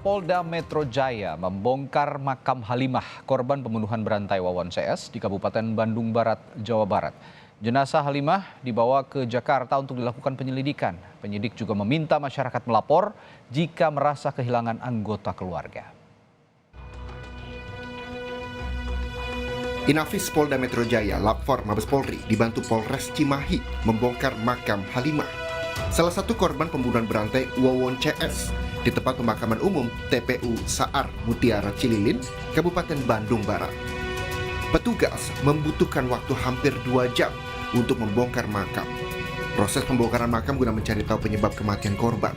Polda Metro Jaya membongkar makam Halimah, korban pembunuhan berantai Wawon CS di Kabupaten Bandung Barat, Jawa Barat. Jenazah Halimah dibawa ke Jakarta untuk dilakukan penyelidikan. Penyidik juga meminta masyarakat melapor jika merasa kehilangan anggota keluarga. Inafis Polda Metro Jaya, Lapfor Mabes Polri, dibantu Polres Cimahi membongkar makam Halimah, salah satu korban pembunuhan berantai Wawon CS di tempat pemakaman umum TPU Saar Mutiara Cililin, Kabupaten Bandung Barat. Petugas membutuhkan waktu hampir 2 jam untuk membongkar makam. Proses pembongkaran makam guna mencari tahu penyebab kematian korban.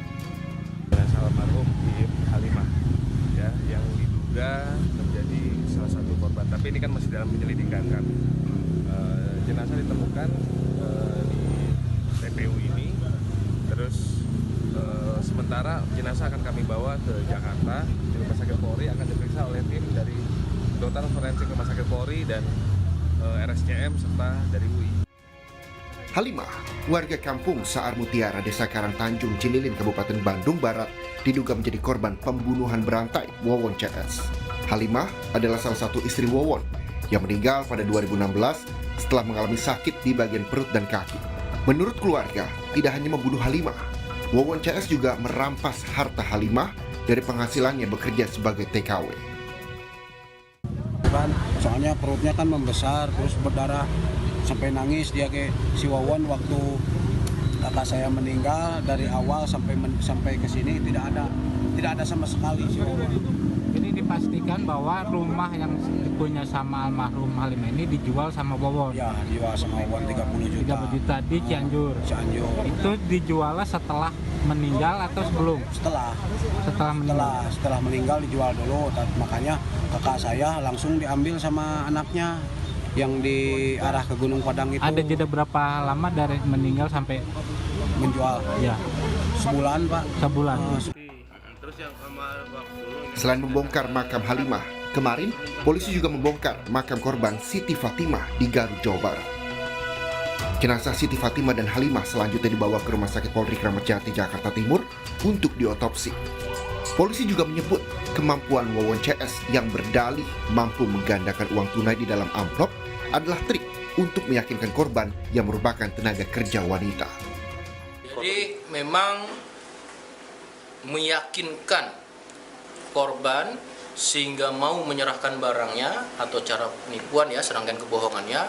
Jenazah almarhum Ibu Halimah, ya, yang diduga menjadi salah satu korban. Tapi ini kan masih dalam penyelidikan kan. Jenazah ditemukan di TPU ini, terus sementara jenazah akan kami bawa ke Jakarta di Rumah Sakit Polri, akan diperiksa oleh tim dari dokter forensik Rumah Sakit Polri dan RSCM serta dari UI. Halimah, warga kampung Saar Mutiara, Desa Karang Tanjung, Cililin, Kabupaten Bandung Barat, diduga menjadi korban pembunuhan berantai Wawon CS. Halimah adalah salah satu istri Wawon yang meninggal pada 2016 setelah mengalami sakit di bagian perut dan kaki. Menurut keluarga, tidak hanya membunuh Halimah, Wawon CS juga merampas harta Halimah dari penghasilannya bekerja sebagai TKW. Soalnya perutnya kan membesar, terus berdarah sampai nangis dia ke si Wawon waktu kakak saya meninggal. Dari awal sampai ke sini tidak ada sama sekali si Wawon. Jadi dipastikan bahwa rumah yang punya sama almarhum Halimah ini dijual sama Wawon. Ya, dijual sama Wawon 30 juta. 30 juta di Cianjur. Cianjur. Itu dijualnya setelah meninggal atau sebelum? Setelah meninggal dijual dulu. Makanya kakak saya langsung diambil sama anaknya yang di arah ke Gunung Padang itu. Ada jeda berapa lama dari meninggal sampai menjual? Ya. Sebulan, Pak. Sebulan. Selain membongkar makam Halimah, kemarin polisi juga membongkar makam korban Siti Fatimah di Garut, Jawa Barat. Jenazah Siti Fatimah dan Halimah selanjutnya dibawa ke Rumah Sakit Polri Kramat Jati, Jakarta Timur untuk diotopsi. Polisi juga menyebut kemampuan Wawon CS yang berdalih mampu menggandakan uang tunai di dalam amplop adalah trik untuk meyakinkan korban yang merupakan tenaga kerja wanita. Jadi memang meyakinkan korban sehingga mau menyerahkan barangnya atau cara penipuan ya, serangkaian kebohongannya,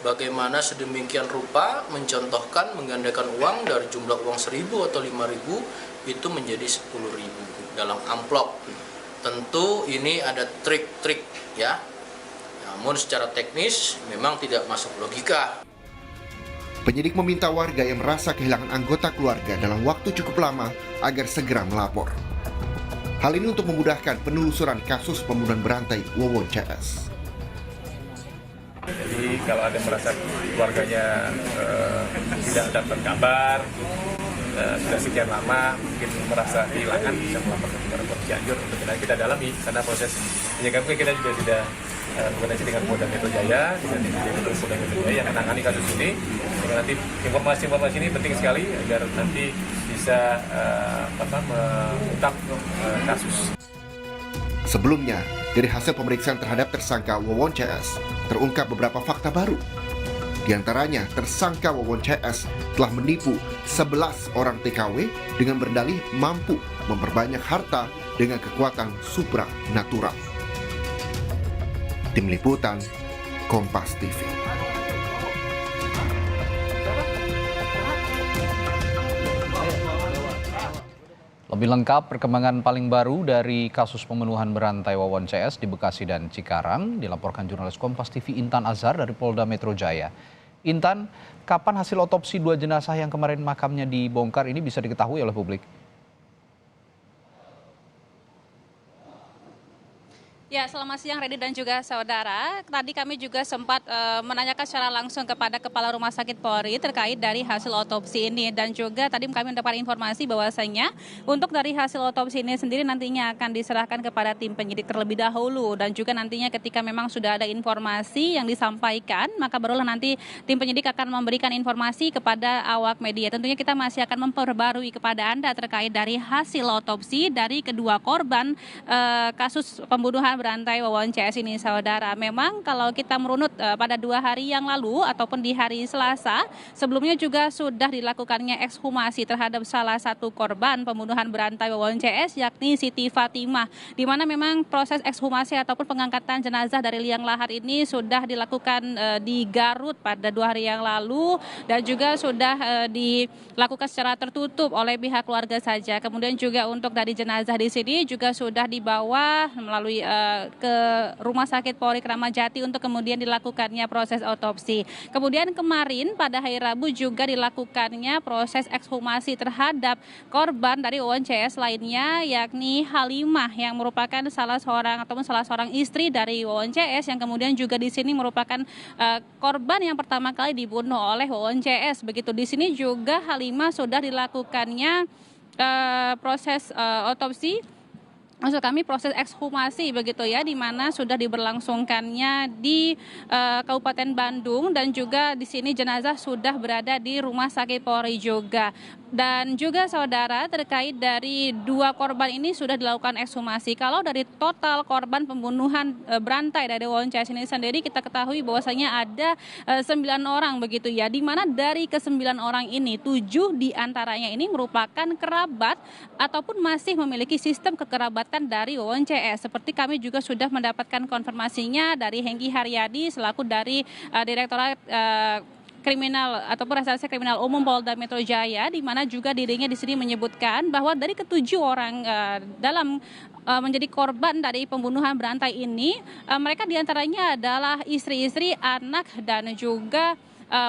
bagaimana sedemikian rupa mencontohkan menggandakan uang dari jumlah uang 1.000 atau 5.000 itu menjadi 10.000 dalam amplop. Tentu ini ada trik-trik ya, namun secara teknis memang tidak masuk logika. Penyidik meminta warga yang merasa kehilangan anggota keluarga dalam waktu cukup lama agar segera melapor. Hal ini untuk memudahkan penelusuran kasus pembunuhan berantai Wawon CS. Jadi kalau ada merasa keluarganya tidak dapat kabar, sudah sekian lama mungkin merasa kehilangan, bisa melaporkan kepada Polres Cianjur untuk kita dalami, karena proses penyidikan kita juga sudah berkoordinasi dengan Polda Metro Jaya, dengan Direktur Polda Metro Jaya yang menangani kasus ini. Dengan nanti informasi ini penting sekali agar nanti bisa mengungkap kasus. Sebelumnya, dari hasil pemeriksaan terhadap tersangka Wawon CS, terungkap beberapa fakta baru. Di antaranya, tersangka Wawon CS telah menipu 11 orang TKW dengan berdalih mampu memperbanyak harta dengan kekuatan supranatural. Tim Liputan, Kompas TV. Lebih lengkap perkembangan paling baru dari kasus pembunuhan berantai Wawon CS di Bekasi dan Cikarang dilaporkan jurnalis Kompas TV Intan Azhar dari Polda Metro Jaya. Intan, kapan hasil otopsi 2 jenazah yang kemarin makamnya dibongkar ini bisa diketahui oleh publik? Ya, selamat siang Redi dan juga saudara. Tadi kami juga sempat menanyakan secara langsung kepada Kepala Rumah Sakit Polri terkait dari hasil otopsi ini. Dan juga tadi kami mendapat informasi bahwasanya untuk dari hasil otopsi ini sendiri nantinya akan diserahkan kepada tim penyidik terlebih dahulu. Dan juga nantinya ketika memang sudah ada informasi yang disampaikan, maka barulah nanti tim penyidik akan memberikan informasi kepada awak media. Tentunya kita masih akan memperbarui kepada Anda terkait dari hasil otopsi dari kedua korban kasus pembunuhan berantai Wawon CS ini, saudara. Memang kalau kita merunut pada 2 hari yang lalu ataupun di hari Selasa, sebelumnya juga sudah dilakukannya ekshumasi terhadap salah satu korban pembunuhan berantai Wawon CS, yakni Siti Fatimah, di mana memang proses ekshumasi ataupun pengangkatan jenazah dari liang lahat ini sudah dilakukan di Garut pada 2 hari yang lalu dan juga sudah dilakukan secara tertutup oleh pihak keluarga saja. Kemudian juga untuk dari jenazah di sini juga sudah dibawa melalui ke Rumah Sakit Polri Kramat Jati untuk kemudian dilakukannya proses otopsi. Kemudian kemarin pada hari Rabu juga dilakukannya proses ekshumasi terhadap korban dari Wawon CS lainnya, yakni Halimah yang merupakan salah seorang istri dari Wawon CS yang kemudian juga di sini merupakan korban yang pertama kali dibunuh oleh Wawon CS. Begitu di sini juga Halimah sudah dilakukannya proses otopsi. Maksud kami proses ekshumasi begitu ya, di mana sudah diberlangsungkannya di Kabupaten Bandung dan juga di sini jenazah sudah berada di Rumah Sakit Polri juga. Dan juga saudara terkait dari 2 korban ini sudah dilakukan ekshumasi. Kalau dari total korban pembunuhan berantai dari Wawon CS ini sendiri kita ketahui bahwasanya ada 9 orang begitu ya, di mana dari ke-9 orang ini 7 diantaranya ini merupakan kerabat ataupun masih memiliki sistem kekerabatan dari Wawon CS. Seperti kami juga sudah mendapatkan konfirmasinya dari Hengki Haryadi selaku dari Direktorat Kriminal ataupun Reserse Kriminal Umum Polda Metro Jaya, di mana juga dirinya di sini menyebutkan bahwa dari ke-7 orang dalam menjadi korban dari pembunuhan berantai ini, mereka diantaranya adalah istri-istri, anak dan juga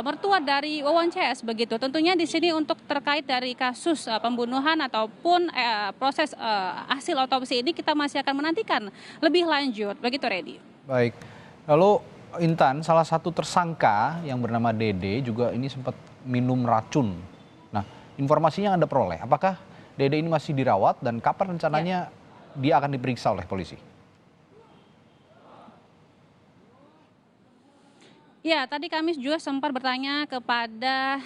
mertua dari Wawon CS begitu. Tentunya di sini untuk terkait dari kasus pembunuhan ataupun proses hasil otopsi ini kita masih akan menantikan lebih lanjut. Begitu Redi. Baik, lalu Intan, salah satu tersangka yang bernama Dede juga ini sempat minum racun. Nah, informasinya yang Anda peroleh, apakah Dede ini masih dirawat dan kapan rencananya dia akan diperiksa oleh polisi? Ya, tadi kami juga sempat bertanya kepada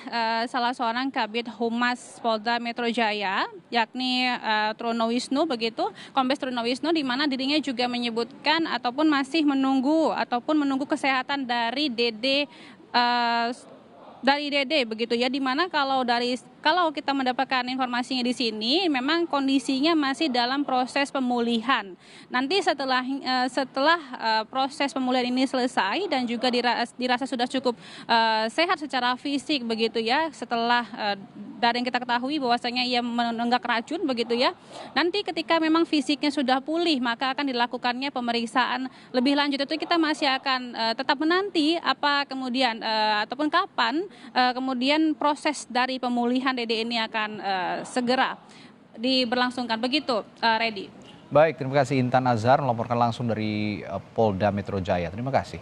salah seorang Kabid Humas Polda Metro Jaya, yakni Truno Wisnu begitu, Kombes Truno Wisnu, di mana dirinya juga menyebutkan ataupun masih menunggu kesehatan dari Dede begitu ya, di mana kalau kita mendapatkan informasinya di sini memang kondisinya masih dalam proses pemulihan. Nanti setelah proses pemulihan ini selesai dan juga dirasa sudah cukup sehat secara fisik begitu ya, setelah dari yang kita ketahui bahwasanya ia menenggak racun begitu ya. Nanti ketika memang fisiknya sudah pulih maka akan dilakukannya pemeriksaan lebih lanjut. Itu kita masih akan tetap menanti apa kemudian ataupun kapan kemudian proses dari pemulihan Dede ini akan segera diberlangsungkan. Begitu, Redi. Baik, terima kasih Intan Azhar melaporkan langsung dari Polda Metro Jaya. Terima kasih.